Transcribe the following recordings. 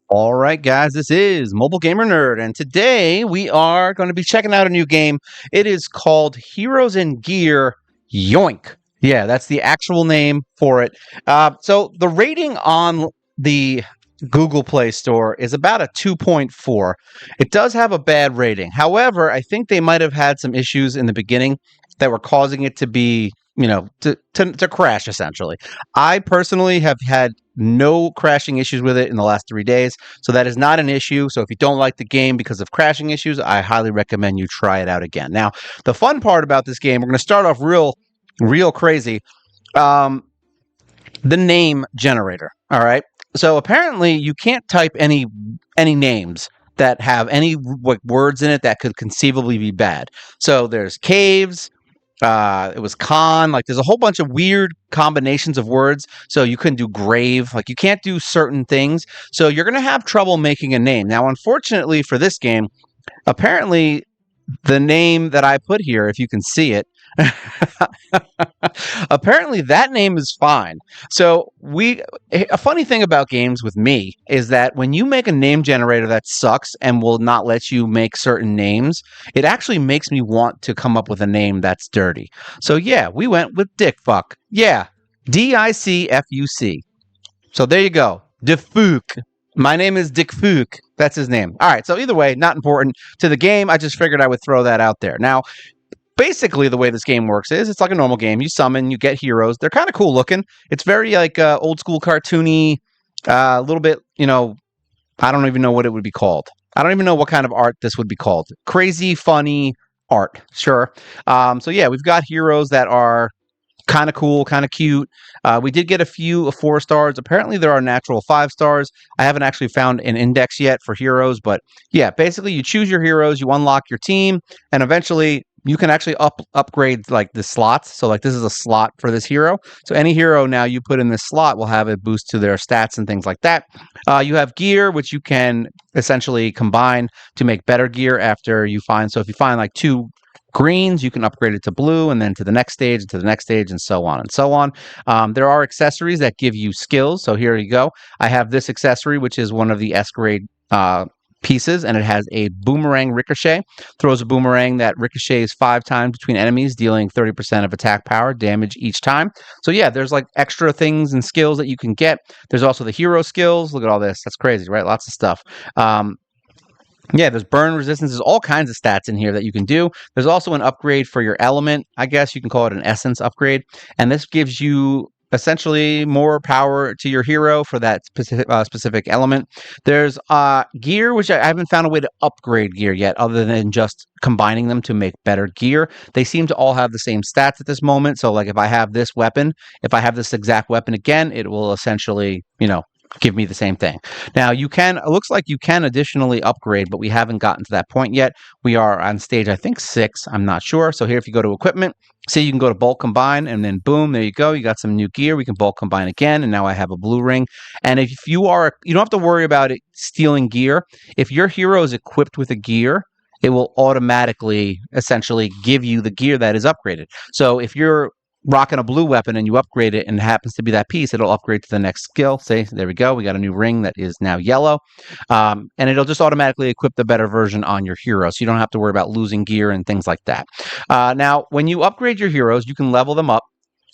All right, guys, this is Mobile Gamer Nerd, and today we are going to be checking out a new game. It is called Heroes in Gear YOINK. Yeah, that's the actual name for it. So the rating on the Google Play Store is about a 2.4. It does have a bad rating. However, I think they might have had some issues in the beginning that were causing it to be, to crash essentially. I personally have had no crashing issues with it in the last 3 days. So that is not an issue. So if you don't like the game because of crashing issues, I highly recommend you try it out again. Now, the fun part about this game, we're going to start off real crazy. Um, the name generator. All right. So apparently you can't type any names that have any words in it that could conceivably be bad. So there's caves, it was con, like there's a whole bunch of weird combinations of words. So you couldn't do grave, like you can't do certain things. So you're going to have trouble making a name. Now, unfortunately for this game, apparently the name that I put here, if you can see it, apparently that name is fine. So a funny thing about games with me is that when you make a name generator that sucks and will not let you make certain names, it actually makes me want to come up with a name that's dirty. So yeah, we went with Dickfuck. Yeah, Dicfuc. So there you go, Dickfuc. My name is Dickfuc. That's his name. All right. So either way, not important to the game. I just figured I would throw that out there. Now, basically the way this game works is it's like a normal game. You summon, you get heroes. They're kind of cool looking. It's very like old school cartoony, a little bit, I don't even know what it would be called. I don't even know what kind of art this would be called. Crazy, funny art. Sure. So yeah, we've got heroes that are kind of cool, kind of cute. We did get a few 4 stars. Apparently, there are natural 5 stars. I haven't actually found an index yet for heroes, but yeah, basically, you choose your heroes, you unlock your team, and eventually, you can actually upgrade like the slots. So, like this is a slot for this hero. So any hero now you put in this slot will have a boost to their stats and things like that. You have gear, which you can essentially combine to make better gear after you find. So if you find like 2 greens, you can upgrade it to blue, and then to the next stage, and to the next stage, and so on and so on. There are accessories that give you skills. So here you go. I have this accessory, which is one of the S grade pieces, and it has a boomerang ricochet. Throws a boomerang that ricochets 5 times between enemies, dealing 30% of attack power damage each time. So yeah, there's like extra things and skills that you can get. There's also the hero skills. Look at all this. That's crazy, right? Lots of stuff. Yeah, there's burn resistance. There's all kinds of stats in here that you can do. There's also an upgrade for your element. I guess you can call it an essence upgrade. And this gives you essentially more power to your hero for that specific element. There's gear, which I haven't found a way to upgrade gear yet other than just combining them to make better gear. They seem to all have the same stats at this moment. So like if I have this weapon, if I have this exact weapon again, it will essentially, give me the same thing. Now it looks like you can additionally upgrade, but we haven't gotten to that point yet. We are on stage, I think 6, I'm not sure. So here, if you go to equipment, see, you can go to bulk combine, and then boom, there you go. You got some new gear. We can bulk combine again, and now I have a blue ring. And if you don't have to worry about it stealing gear. If your hero is equipped with a gear, it will automatically essentially give you the gear that is upgraded. So if you're rocking a blue weapon and you upgrade it and it happens to be that piece, it'll upgrade to the next skill. Say, there we go. We got a new ring that is now yellow. And it'll just automatically equip the better version on your hero. So you don't have to worry about losing gear and things like that. Now, when you upgrade your heroes, you can level them up.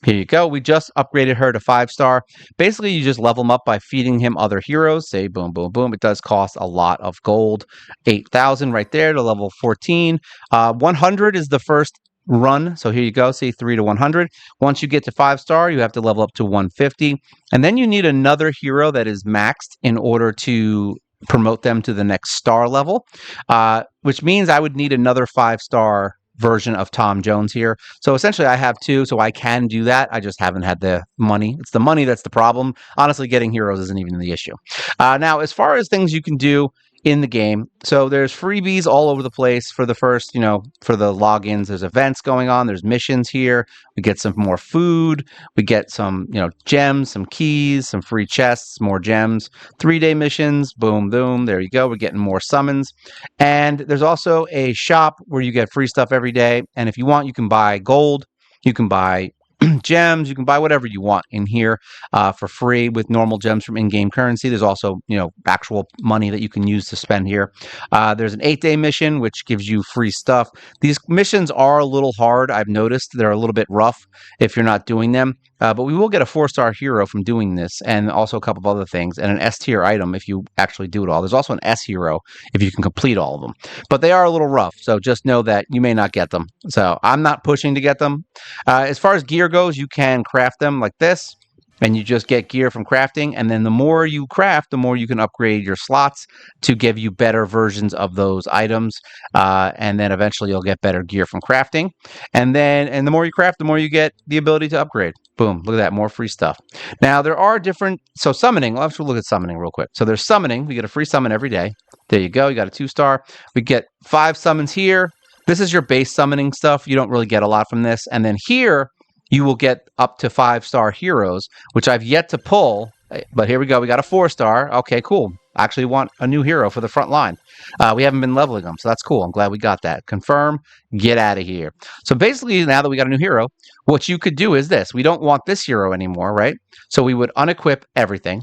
Here you go. We just upgraded her to 5-star. Basically, you just level him up by feeding him other heroes. Say, boom, boom, boom. It does cost a lot of gold. 8,000 right there to level 14. 100 is the first run. So here you go. See, 3 to 100. Once you get to 5-star, you have to level up to 150. And then you need another hero that is maxed in order to promote them to the next star level, which means I would need another 5-star version of Tom Jones here. So essentially I have 2, so I can do that. I just haven't had the money. It's the money that's the problem. Honestly, getting heroes isn't even the issue. Now, as far as things you can do in the game, so there's freebies all over the place for the first, for the logins. There's events going on. There's missions here. We get some more food. We get some, gems, some keys, some free chests, more gems, 3-day missions. Boom, boom. There you go. We're getting more summons. And there's also a shop where you get free stuff every day. And if you want, you can buy gold. You can buy gems. You can buy whatever you want in here for free with normal gems from in-game currency. There's also, actual money that you can use to spend here. There's an 8-day mission, which gives you free stuff. These missions are a little hard. I've noticed they're a little bit rough if you're not doing them. But we will get a 4-star hero from doing this, and also a couple of other things, and an S tier item if you actually do it all. There's also an S hero if you can complete all of them. But they are a little rough, so just know that you may not get them. So I'm not pushing to get them. As far as gear goes, you can craft them like this, and you just get gear from crafting. And then the more you craft, the more you can upgrade your slots to give you better versions of those items. And then eventually you'll get better gear from crafting. And the more you craft, the more you get the ability to upgrade. Boom, look at that, more free stuff. Now there are summoning, let's look at summoning real quick. So there's summoning, we get a free summon every day. There you go, you got a 2-star. We get 5 summons here. This is your base summoning stuff. You don't really get a lot from this. And then here, you will get up to 5-star heroes, which I've yet to pull. But here we go. We got a 4-star. Okay, cool. I actually want a new hero for the front line. We haven't been leveling them, so that's cool. I'm glad we got that. Confirm, get out of here. So basically, now that we got a new hero, what you could do is this. We don't want this hero anymore, right? So we would unequip everything,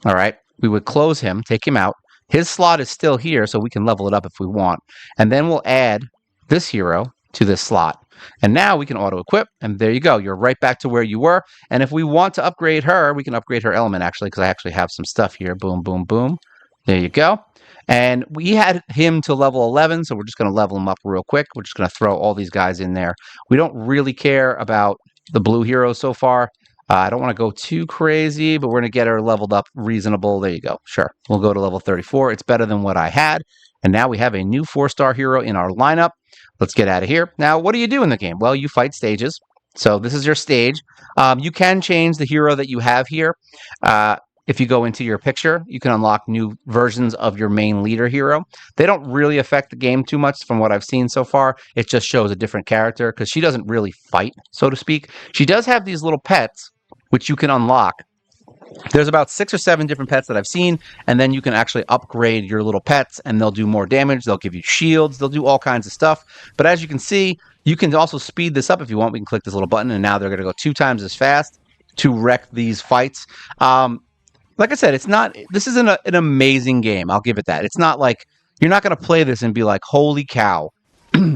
all right? We would close him, take him out. His slot is still here, so we can level it up if we want. And then we'll add this hero to this slot. And now we can auto-equip, and there you go. You're right back to where you were. And if we want to upgrade her, we can upgrade her element, actually, because I actually have some stuff here. Boom, boom, boom. There you go. And we had him to level 11, so we're just going to level him up real quick. We're just going to throw all these guys in there. We don't really care about the blue heroes so far. I don't want to go too crazy, but we're going to get her leveled up reasonable. There you go. Sure. We'll go to level 34. It's better than what I had. And now we have a new 4-star hero in our lineup. Let's get out of here. Now, what do you do in the game? Well, you fight stages. So this is your stage. You can change the hero that you have here. If you go into your picture, you can unlock new versions of your main leader hero. They don't really affect the game too much from what I've seen so far. It just shows a different character because she doesn't really fight, so to speak. She does have these little pets, which you can unlock. There's about 6 or 7 different pets that I've seen, and then you can actually upgrade your little pets, and they'll do more damage. They'll give you shields. They'll do all kinds of stuff. But as you can see, you can also speed this up if you want. We can click this little button, and now they're going to go 2 times as fast to wreck these fights. Like I said, this isn't an amazing game. I'll give it that. It's not like you're not going to play this and be like, holy cow,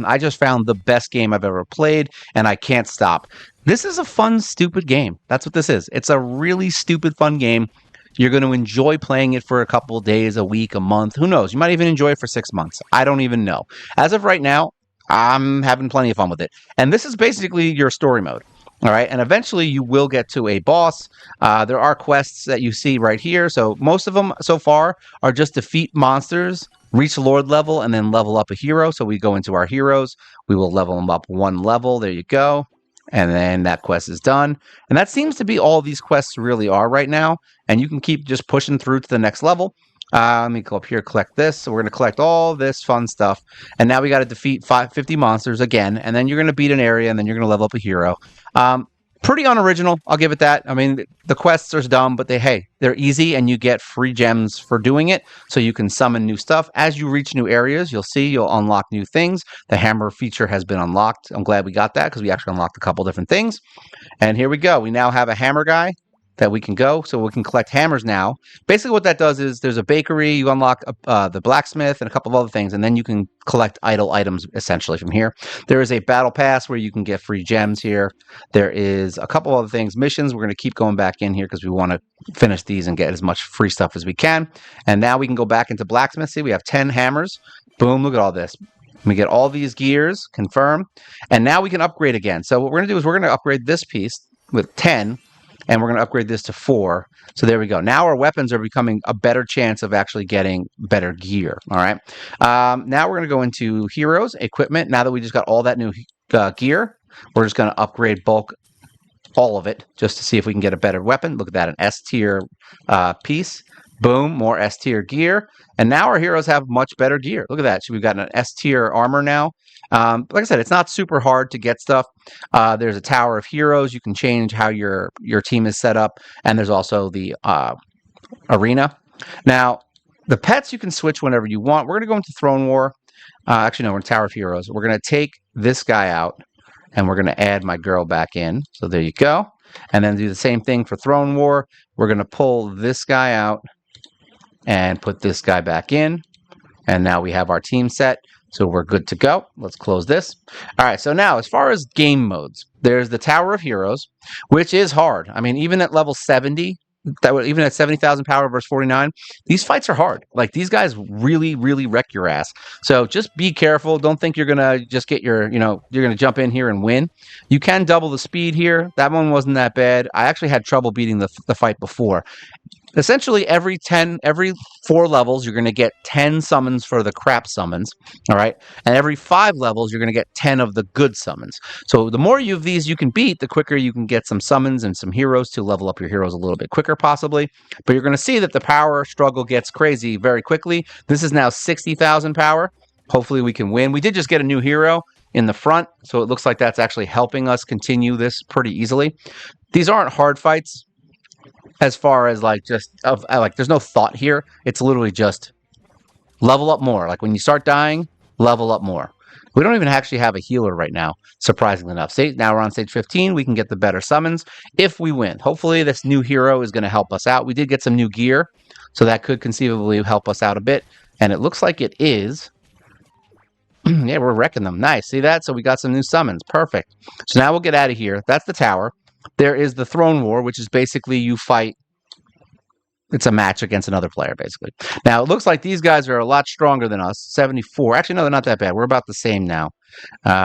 I just found the best game I've ever played, and I can't stop. This is a fun, stupid game. That's what this is. It's a really stupid, fun game. You're going to enjoy playing it for a couple of days, a week, a month. Who knows? You might even enjoy it for 6 months. I don't even know. As of right now, I'm having plenty of fun with it. And this is basically your story mode. All right, and eventually you will get to a boss. There are quests that you see right here. So most of them so far are just defeat monsters, reach Lord level, and then level up a hero. So we go into our heroes. We will level them up 1 level. There you go. And then that quest is done. And that seems to be all these quests really are right now. And you can keep just pushing through to the next level. Let me go up here, collect this. So we're going to collect all this fun stuff. And now we got to defeat 50 monsters again. And then you're going to beat an area, and then you're going to level up a hero. Pretty unoriginal, I'll give it that. I mean, the quests are dumb, but they're easy, and you get free gems for doing it. So you can summon new stuff. As you reach new areas, you'll unlock new things. The hammer feature has been unlocked. I'm glad we got that because we actually unlocked a couple different things. And here we go. We now have a hammer guy that we can go, so we can collect hammers now. Basically what that does is there's a bakery, you unlock the blacksmith and a couple of other things, and then you can collect idle items essentially from here. There is a battle pass where you can get free gems here. There is a couple other things, missions. We're going to keep going back in here because we want to finish these and get as much free stuff as we can. And now we can go back into blacksmith. See, we have 10 hammers. Boom, look at all this. We get all these gears, confirm, and now we can upgrade again. So what we're going to do is we're going to upgrade this piece with 10, and we're going to upgrade this to 4. So there we go. Now our weapons are becoming a better chance of actually getting better gear. All right. Now we're going to go into heroes, equipment. Now that we just got all that new gear, we're just going to upgrade bulk all of it just to see if we can get a better weapon. Look at that, an S tier piece. Boom, more S tier gear. And now our heroes have much better gear. Look at that. So we've got an S tier armor now. Like I said, it's not super hard to get stuff. There's a tower of heroes. You can change how your team is set up. And there's also the arena. Now, the pets you can switch whenever you want. We're going to go into Throne War. Actually, no, we're in Tower of Heroes. We're going to take this guy out. and we're going to add my girl back in. So there you go. And then do the same thing for Throne War. We're going to pull this guy out and put this guy back in. And now we have our team set. So we're good to go. Let's close this. All right, so now as far as game modes, there's the Tower of Heroes, which is hard. I mean, even at level 70, even at 70,000 power versus 49, these fights are hard. Like, these guys really, really wreck your ass. So just be careful. Don't think you're going to just get your, you're going to jump in here and win. You can double the speed here. That one wasn't that bad. I actually had trouble beating the fight before. Essentially, every 4 levels, you're going to get 10 summons for the crap summons, all right? And every 5 levels, you're going to get 10 of the good summons. So the more of these you can beat, the quicker you can get some summons and some heroes to level up your heroes a little bit quicker, possibly. But you're going to see that the power struggle gets crazy very quickly. This is now 60,000 power. Hopefully, we can win. We did just get a new hero in the front, so it looks like that's actually helping us continue this pretty easily. These aren't hard fights. As far as there's no thought here. It's literally just level up more. Like when you start dying, level up more. We don't even actually have a healer right now, surprisingly enough. Now we're on stage 15. We can get the better summons if we win. Hopefully this new hero is going to help us out. We did get some new gear, so that could conceivably help us out a bit. And it looks like it is. Yeah, we're wrecking them. Nice. See that? So we got some new summons. Perfect. So now we'll get out of here. That's the tower. There is the Throne War, which is basically you fight. It's a match against another player, basically. Now, it looks like these guys are a lot stronger than us. 74. Actually, no, they're not that bad. We're about the same now.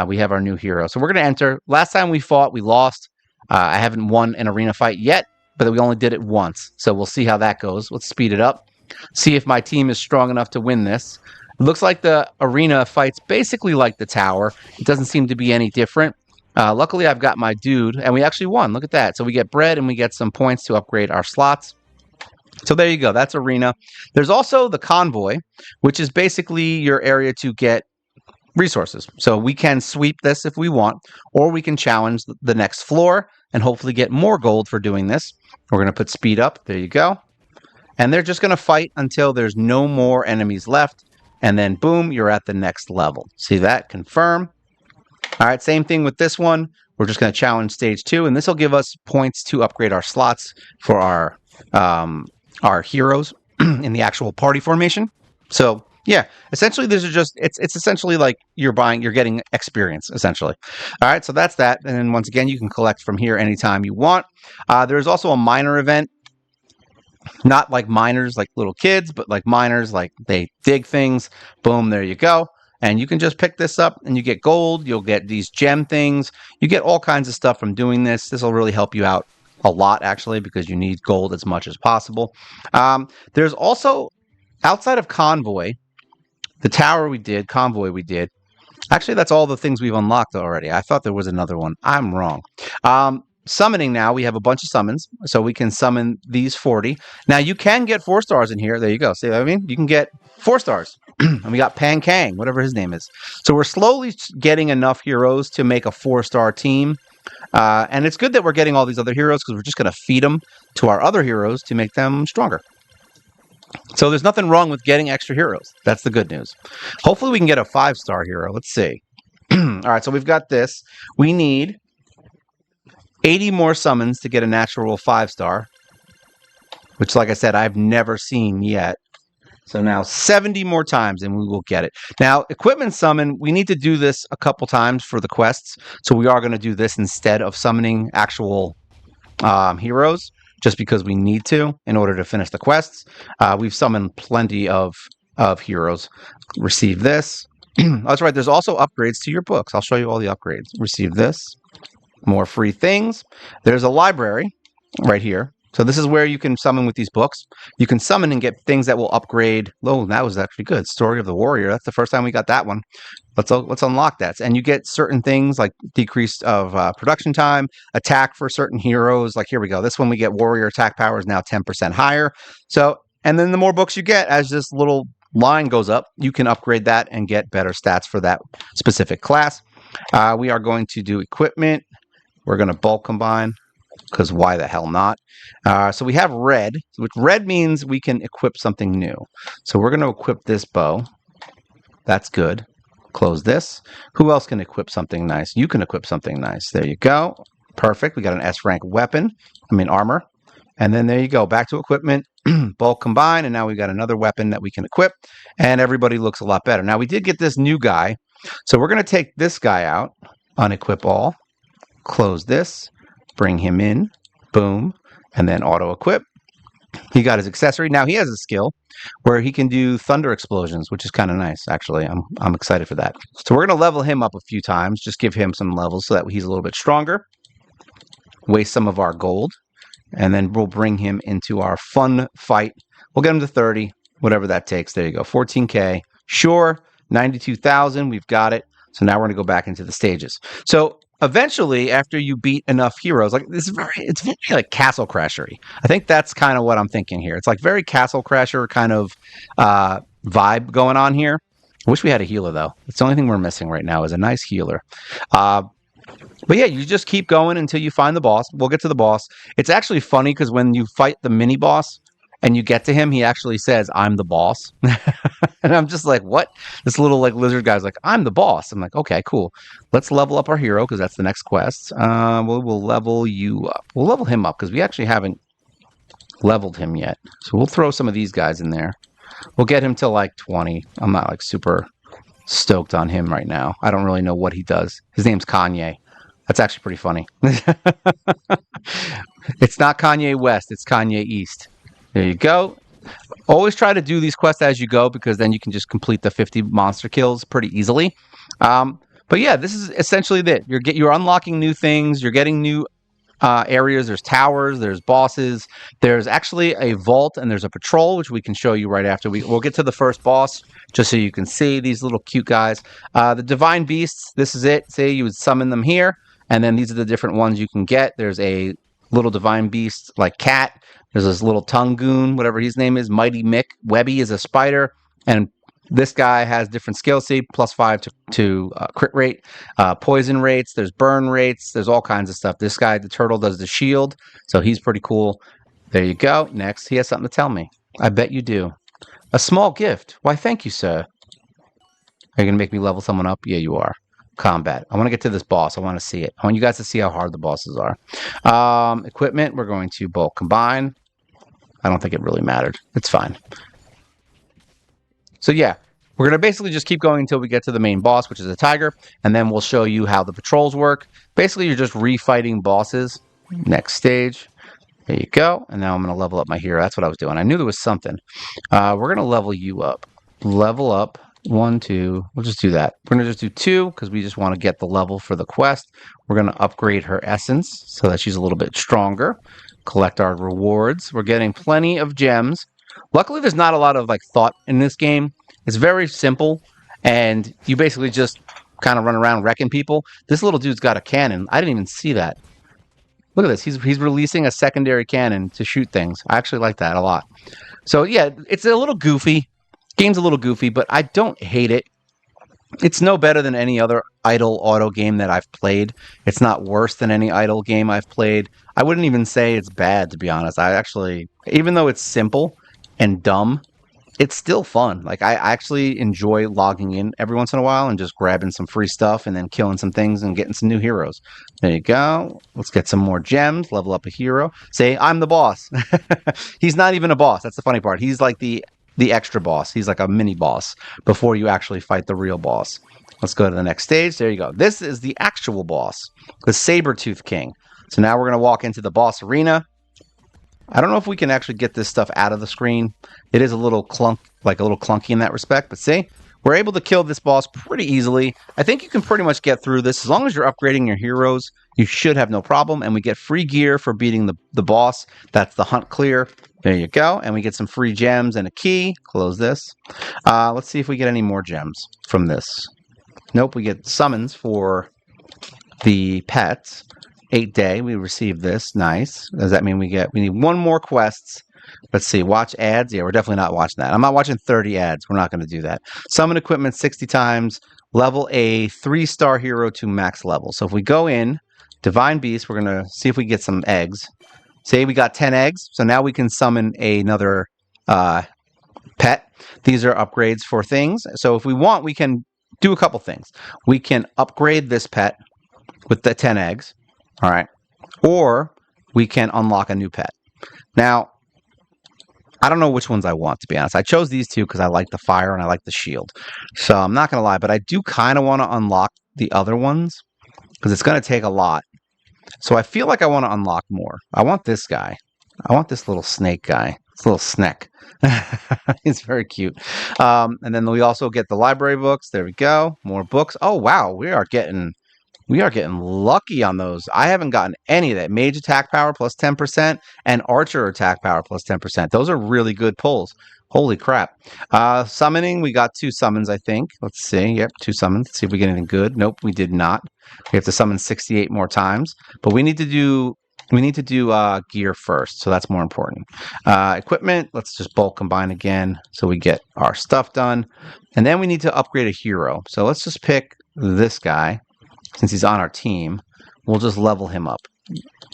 We have our new hero. So we're going to enter. Last time we fought, we lost. I haven't won an arena fight yet, but we only did it once. So we'll see how that goes. Let's speed it up. See if my team is strong enough to win this. It looks like the arena fight's basically like the tower. It doesn't seem to be any different. Luckily, I've got my dude, and we actually won. Look at that. So we get bread, and we get some points to upgrade our slots. So there you go. That's Arena. There's also the Convoy, which is basically your area to get resources. So we can sweep this if we want, or we can challenge the next floor and hopefully get more gold for doing this. We're going to put speed up. There you go. And they're just going to fight until there's no more enemies left. And then, boom, you're at the next level. See that? Confirm. All right, same thing with this one. We're just going to challenge stage 2, and this will give us points to upgrade our slots for our heroes in the actual party formation. So yeah, essentially these are just it's essentially like you're getting experience essentially. All right, so that's that. And then once again, you can collect from here anytime you want. There's also a miner event. Not like miners like little kids, but like miners like they dig things. Boom, there you go. And you can just pick this up and you get gold. You'll get these gem things. You get all kinds of stuff from doing this. This will really help you out a lot, actually, because you need gold as much as possible. There's also, outside of Convoy, the tower we did, Convoy we did. Actually, that's all the things we've unlocked already. I thought there was another one. I'm wrong. Summoning now, we have a bunch of summons, so we can summon these 40. Now, you can get 4 stars in here. There you go. See what I mean? You can get 4 stars. And we got Pan Kang, whatever his name is. So we're slowly getting enough heroes to make a 4-star team. And it's good that we're getting all these other heroes because we're just going to feed them to our other heroes to make them stronger. So there's nothing wrong with getting extra heroes. That's the good news. Hopefully we can get a 5-star hero. Let's see. All right, so we've got this. We need 80 more summons to get a natural 5-star, which, like I said, I've never seen yet. So now 70 more times and we will get it. Now, equipment summon, we need to do this a couple times for the quests. So we are going to do this instead of summoning actual heroes, just because we need to in order to finish the quests. We've summoned plenty of heroes. Receive this. That's right. There's also upgrades to your books. I'll show you all the upgrades. Receive this. More free things. There's a library right here. So this is where you can summon with these books. You can summon and get things that will upgrade. Oh, that was actually good. Story of the Warrior. That's the first time we got that one. Let's unlock that. And you get certain things like decreased of production time, attack for certain heroes. Like here we go. This one we get warrior attack power is now 10% higher. So, and then the more books you get, as this little line goes up, you can upgrade that and get better stats for that specific class. We are going to do equipment. We're going to bulk combine, because why the hell not? So we have red, which red means we can equip something new. So we're going to equip this bow. That's good. Close this. Who else can equip something nice? You can equip something nice. There you go. Perfect. We got an S rank weapon. Armor. And then there you go. Back to equipment. Bulk combine. And now we've got another weapon that we can equip. And everybody looks a lot better. Now we did get this new guy. So we're going to take this guy out. Unequip all. Close this. Bring him in. Boom. And then auto equip. He got his accessory. Now he has a skill where he can do thunder explosions, which is kind of nice, actually. I'm excited for that. So we're going to level him up a few times, just give him some levels so that he's a little bit stronger. Waste some of our gold, and then we'll bring him into our fun fight. We'll get him to 30, whatever that takes. There you go, 14K. Sure, 92,000, we've got it. So now we're going to go back into the stages. So eventually, after you beat enough heroes, like it's very like Castle Crashery. I think that's kind of what I'm thinking here. It's like very Castle Crasher kind of vibe going on here. I wish we had a healer though. It's the only thing we're missing right now is a nice healer. But yeah, you just keep going until you find the boss. We'll get to the boss. It's actually funny because when you fight the mini boss and you get to him, he actually says, "I'm the boss." And I'm just like, what? This little like lizard guy's like, "I'm the boss." I'm like, okay, cool. Let's level up our hero because that's the next quest. We'll level you up. We'll level him up because we actually haven't leveled him yet. So we'll throw some of these guys in there. We'll get him to like 20. I'm not like super stoked on him right now. I don't really know what he does. His name's Kanye. That's actually pretty funny. It's not Kanye West. It's Kanye East. There you go. Always try to do these quests as you go because then you can just complete the 50 monster kills pretty easily. But yeah, this is essentially it. You're unlocking new things. You're getting new areas. There's towers. There's bosses. There's actually a vault and there's a patrol, which we can show you right after we'll get to the first boss, just so you can see these little cute guys. The divine beasts. This is it. Say you would summon them here, and then these are the different ones you can get. There's a little divine beast like cat. There's this little Tungoon, whatever his name is, Mighty Mick. Webby is a spider, and this guy has different skill C, +5 to crit rate, poison rates. There's burn rates. There's all kinds of stuff. This guy, the turtle, does the shield, so he's pretty cool. There you go. Next, he has something to tell me. I bet you do. A small gift. Why, thank you, sir. Are you going to make me level someone up? Yeah, you are. Combat. I want to get to this boss. I want to see it. I want you guys to see how hard the bosses are. Equipment, we're going to bulk combine. I don't think it really mattered. It's fine. So yeah, we're going to basically just keep going until we get to the main boss, which is a tiger, and then we'll show you how the patrols work. Basically, you're just refighting bosses. Next stage. There you go. And now I'm going to level up my hero. That's what I was doing. I knew there was something. We're going to level you up. Level up. 1, 2. We'll just do that. We're going to just do 2 because we just want to get the level for the quest. We're going to upgrade her essence so that she's a little bit stronger. Collect our rewards. We're getting plenty of gems. Luckily, there's not a lot of like thought in this game. It's very simple, and you basically just kind of run around wrecking people. This little dude's got a cannon. I didn't even see that. Look at this. He's releasing a secondary cannon to shoot things. I actually like that a lot. So yeah, it's a little goofy. Game's a little goofy, but I don't hate it. It's no better than any other idle auto game that I've played. It's not worse than any idle game I've played. I wouldn't even say it's bad, to be honest. I actually, even though it's simple and dumb, it's still fun. Like, I actually enjoy logging in every once in a while and just grabbing some free stuff and then killing some things and getting some new heroes. There you go. Let's get some more gems, level up a hero. Say, I'm the boss. He's not even a boss. That's the funny part. He's like the extra boss. He's like a mini boss before you actually fight the real boss. Let's go to the next stage. There you go. This is the actual boss, the Saber-Tooth King. So now we're going to walk into the boss arena. I don't know if we can actually get this stuff out of the screen. It is a little clunky in that respect, but see, we're able to kill this boss pretty easily. I think you can pretty much get through this. As long as you're upgrading your heroes, you should have no problem. And we get free gear for beating the boss. That's the hunt clear. There you go. And we get some free gems and a key. Close this. Let's see if we get any more gems from this. Nope, we get summons for the pets. 8 day, we receive this. Nice. Does that mean we need one more quests? Let's see. Watch ads. Yeah, we're definitely not watching that. I'm not watching 30 ads. We're not going to do that. Summon equipment 60 times. Level a 3-star hero to max level. So if we go in, Divine Beast, we're going to see if we get some eggs. Say we got 10 eggs. So now we can summon another pet. These are upgrades for things. So if we want, we can do a couple things. We can upgrade this pet with the 10 eggs, all right? Or we can unlock a new pet. Now, I don't know which ones I want, to be honest. I chose these two because I like the fire and I like the shield. So I'm not going to lie, but I do kind of want to unlock the other ones because it's going to take a lot. So I feel like I want to unlock more. I want this guy. I want this little snake guy. This little snack. He's very cute. And then we also get the library books. There we go. More books. Oh, wow. We are getting lucky on those. I haven't gotten any of that. Mage attack power plus 10% and archer attack power plus 10%. Those are really good pulls. Holy crap. Summoning, we got 2 summons, I think. Let's see. Yep, 2 summons. Let's see if we get anything good. Nope, we did not. We have to summon 68 more times. But we need to do gear first, so that's more important. Equipment, let's just bulk combine again so we get our stuff done. And then we need to upgrade a hero. So let's just pick this guy. Since he's on our team, we'll just level him up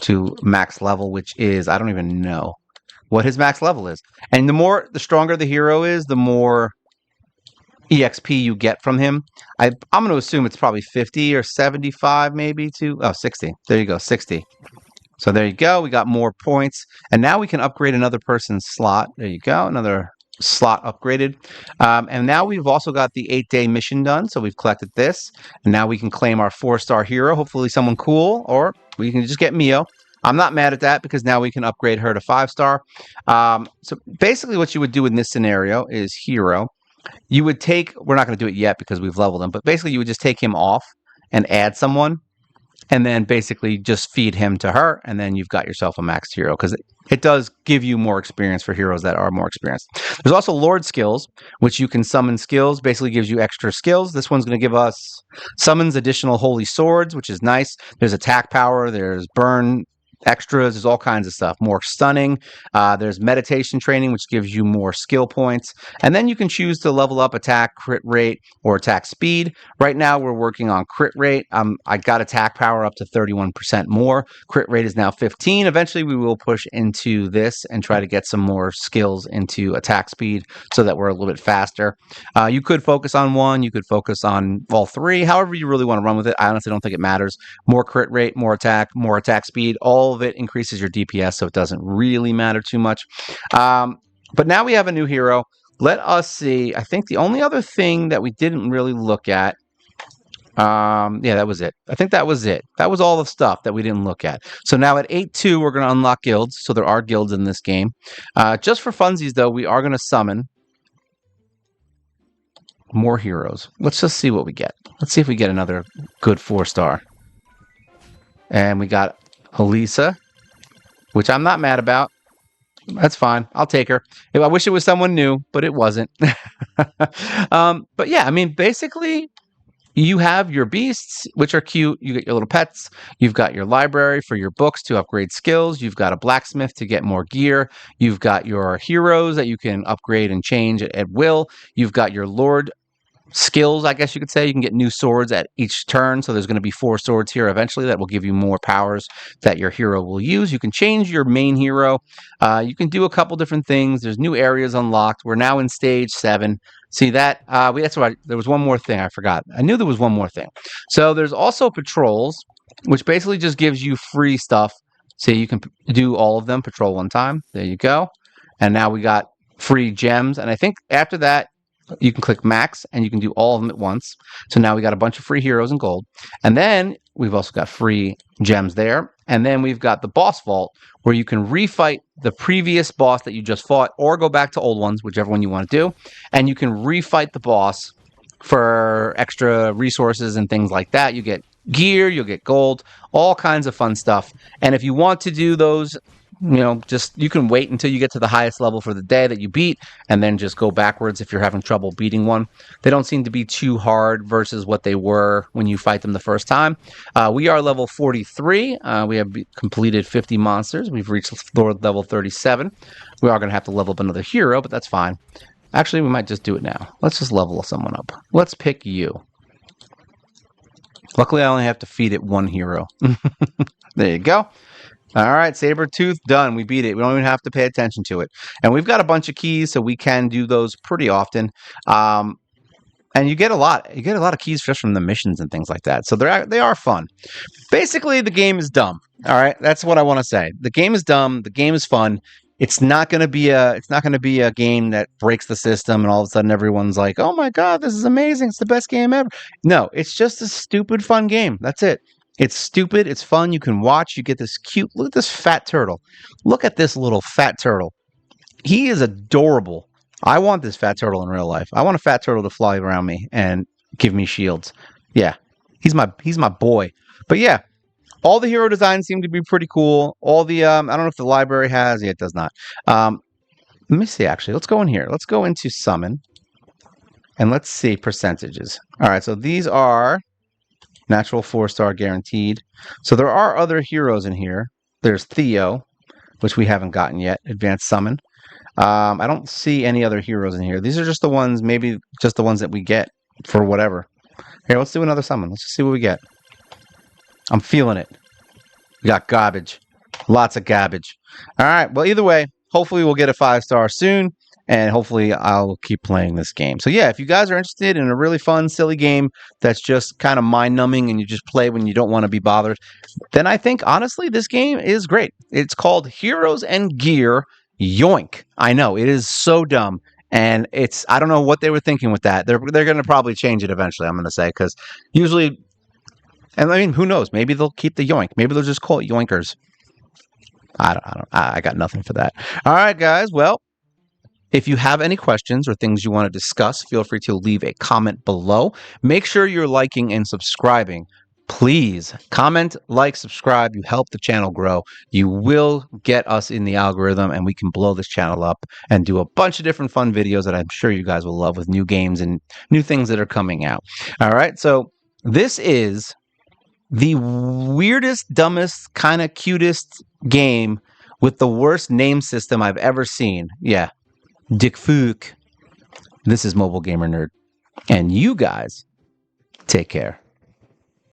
to max level, which is, I don't even know what his max level is. And the stronger the hero is, the more EXP you get from him. I'm going to assume it's probably 50 or 75 maybe to, 60. There you go, 60. So there you go. We got more points. And now we can upgrade another person's slot. There you go. Another slot upgraded. And now we've also got the 8-day mission done. So we've collected this. And now we can claim our 4-star hero. Hopefully someone cool. Or we can just get Mio. I'm not mad at that because now we can upgrade her to 5-star. So basically what you would do in this scenario is hero. You would take, we're not going to do it yet because we've leveled him, but basically you would just take him off and add someone. And then basically just feed him to her, and then you've got yourself a maxed hero, because it does give you more experience for heroes that are more experienced. There's also Lord skills, which you can summon skills, basically gives you extra skills. This one's going to give us summons additional holy swords, which is nice. There's attack power, there's burn extras, there's all kinds of stuff. More stunning. There's meditation training, which gives you more skill points. And then you can choose to level up attack, crit rate, or attack speed. Right now, we're working on crit rate. I got attack power up to 31% more. Crit rate is now 15. Eventually, we will push into this and try to get some more skills into attack speed so that we're a little bit faster. You could focus on one. You could focus on all 3. However you really want to run with it. I honestly don't think it matters. More crit rate, more attack speed. All of it increases your DPS, so it doesn't really matter too much. But now we have a new hero. Let us see. I think the only other thing that we didn't really look at, yeah, that was it. I think that was it. That was all the stuff that we didn't look at. So now at 8-2, we're going to unlock guilds. So there are guilds in this game. Just for funsies, though, we are going to summon more heroes. Let's just see what we get. Let's see if we get another good 4-star. And we got Elisa, which I'm not mad about. That's fine. I'll take her. I wish it was someone new, but it wasn't. But yeah, I mean, basically, you have your beasts, which are cute. You get your little pets. You've got your library for your books to upgrade skills. You've got a blacksmith to get more gear. You've got your heroes that you can upgrade and change at will. You've got your lord skills, I guess you could say. You can get new swords at each turn, so there's going to be 4 swords here eventually that will give you more powers that your hero will use. You can change your main hero. You can do a couple different things. There's new areas unlocked. We're now in stage 7. See that? That's why there was one more thing I forgot. I knew there was one more thing. So there's also patrols, which basically just gives you free stuff. So you can do all of them, patrol 1 time. There you go. And now we got free gems. And I think after that, you can click max and you can do all of them at once. So now we got a bunch of free heroes and gold. And then we've also got free gems there. And then we've got the boss vault where you can refight the previous boss that you just fought or go back to old ones, whichever one you want to do. And you can refight the boss for extra resources and things like that. You get gear, you'll get gold, all kinds of fun stuff. And if you want to do those, you can wait until you get to the highest level for the day that you beat and then just go backwards if you're having trouble beating one. They don't seem to be too hard versus what they were when you fight them the first time. We are level 43. We have completed 50 monsters. We've reached level 37. We are going to have to level up another hero, but that's fine. Actually, we might just do it now. Let's just level someone up. Let's pick you. Luckily, I only have to feed it 1 hero. There you go. All right, Sabertooth, done. We beat it. We don't even have to pay attention to it. And we've got a bunch of keys, so we can do those pretty often. and you get a lot. You get a lot of keys just from the missions and things like that. So they are fun. Basically, the game is dumb. All right, that's what I want to say. The game is dumb. The game is fun. It's not going to be a game that breaks the system and all of a sudden everyone's like, "Oh my god, this is amazing. It's the best game ever." No, it's just a stupid fun game. That's it. It's stupid, it's fun, you can watch, you get this cute, look at this fat turtle. Look at this little fat turtle. He is adorable. I want this fat turtle in real life. I want a fat turtle to fly around me and give me shields. Yeah. He's my boy. But yeah, all the hero designs seem to be pretty cool. All the I don't know if the library has. Yeah, it does not. Let me see actually. Let's go in here. Let's go into summon. And let's see percentages. All right, so these are natural 4-star guaranteed. So there are other heroes in here. There's Theo, which we haven't gotten yet. Advanced summon. I don't see any other heroes in here. These are just the ones, maybe just the ones that we get for whatever. Here, let's do another summon. Let's just see what we get. I'm feeling it. We got garbage. Lots of garbage. All right. Well, either way, hopefully we'll get a 5-star soon. And hopefully I'll keep playing this game. So yeah, if you guys are interested in a really fun, silly game that's just kind of mind-numbing and you just play when you don't want to be bothered, then I think, honestly, this game is great. It's called Heroes and Gear YOINK. I know, it is so dumb. And I don't know what they were thinking with that. They're going to probably change it eventually, I'm going to say, because usually, and I mean, who knows? Maybe they'll keep the YOINK. Maybe they'll just call it Yoinkers. I got nothing for that. All right, guys. Well, if you have any questions or things you want to discuss, feel free to leave a comment below. Make sure you're liking and subscribing. Please comment, like, subscribe. You help the channel grow. You will get us in the algorithm and we can blow this channel up and do a bunch of different fun videos that I'm sure you guys will love with new games and new things that are coming out. All right, so this is the weirdest, dumbest, kind of cutest game with the worst name system I've ever seen. Yeah. Dick Fook. This is Mobile Gamer Nerd. And you guys take care.